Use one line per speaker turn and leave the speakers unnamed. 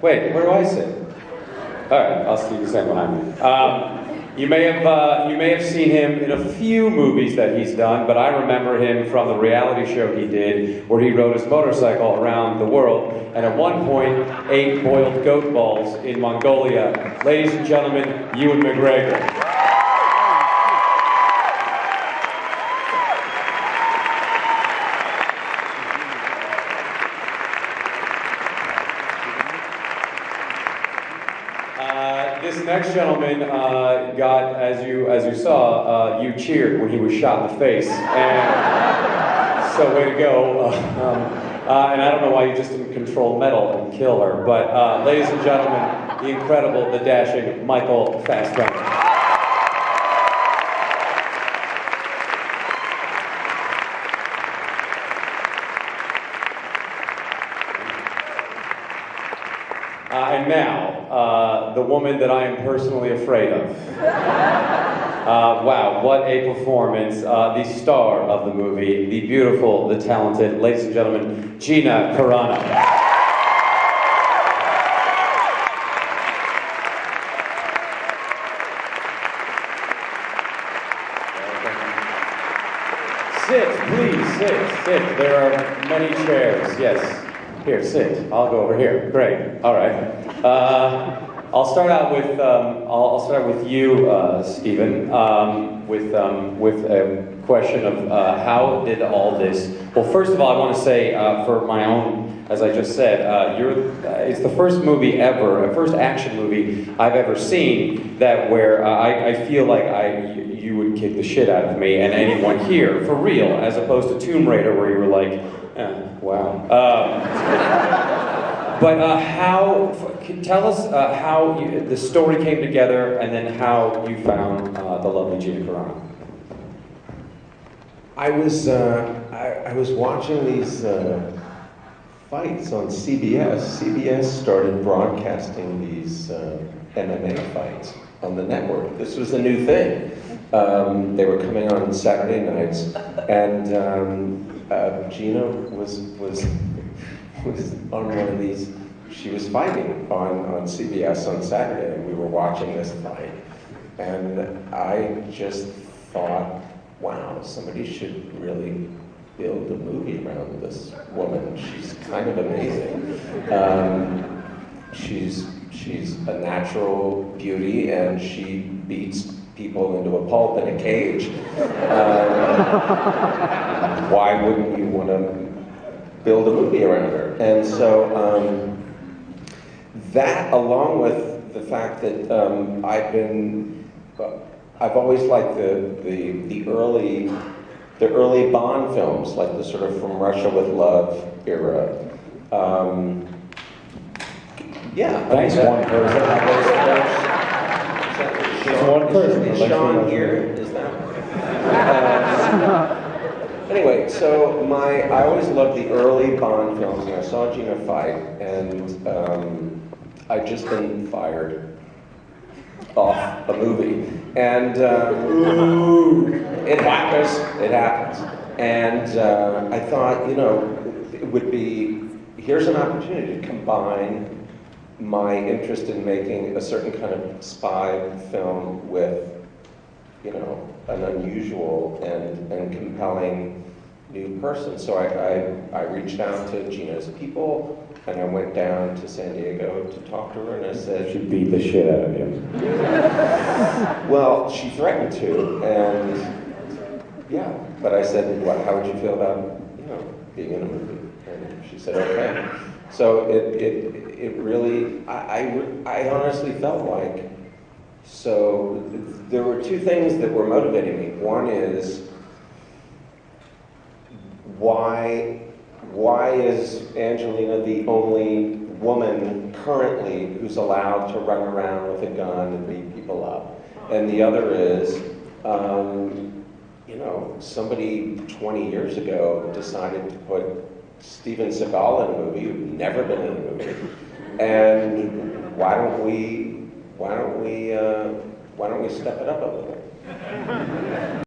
Wait, where do I sit? All right, I'll see you stand behind me. You may have seen him in a few movies that he's done, but I remember him from the reality show he did, where he rode his motorcycle around the world, and at one point ate boiled goat balls in Mongolia. Ladies and gentlemen, Ewan McGregor. This next gentleman got, as you saw, you cheered when he was shot in the face, and so way to go. And I don't know why you just didn't control metal and kill her, but ladies and gentlemen, the incredible, the dashing Michael Fassbender. And now, the woman that I am personally afraid of. Wow, what a performance. The star of the movie, the beautiful, the talented, ladies and gentlemen, Gina Carano. Sit, please, sit. There are many chairs, yes. Here, sit. I'll go over here. Great. All right. I'll start out with you, Stephen, with a question of how did all this. Well, first of all, I want to say for my own, as I just said, it's the first movie ever, first action movie I've ever seen that where I feel like you would kick the shit out of me and anyone here for real, as opposed to Tomb Raider where you were like. Wow. But tell us how the story came together and then how you found the lovely Gina Carano.
I was watching these fights on CBS. CBS started broadcasting these MMA fights on the network. This was a new thing. They were coming on Saturday nights, and Gina was on one of these. She was fighting on CBS on Saturday, and we were watching this fight. And I just thought, wow, somebody should really build a movie around this woman. She's kind of amazing. She's a natural beauty, and she beats people into a pulp in a cage. Why wouldn't you want to build a movie around her? And so that, along with the fact that I've always liked the early Bond films, like the sort of From Russia with Love era. Yeah.
Thanks, one person.
Just one person. Is Sean here? Is that? Anyway, so I always loved the early Bond films, and I saw Gina fight, and I'd just been fired off a movie, and it happens, and I thought, it would be, here's an opportunity to combine my interest in making a certain kind of spy film with, an unusual and compelling new person. So I reached out to Gina's people, and I went down to San Diego to talk to her, and I said,
She beat the shit out of you.
well, she threatened to, and yeah, but I said, how would you feel about, being in a movie? And she said, okay. So it really, I honestly felt like, so there were two things that were motivating me. One is, why is Angelina the only woman currently who's allowed to run around with a gun and beat people up? And the other is, somebody 20 years ago decided to put Steven Seagal in a movie who'd never been in a movie, and why don't we step it up a little?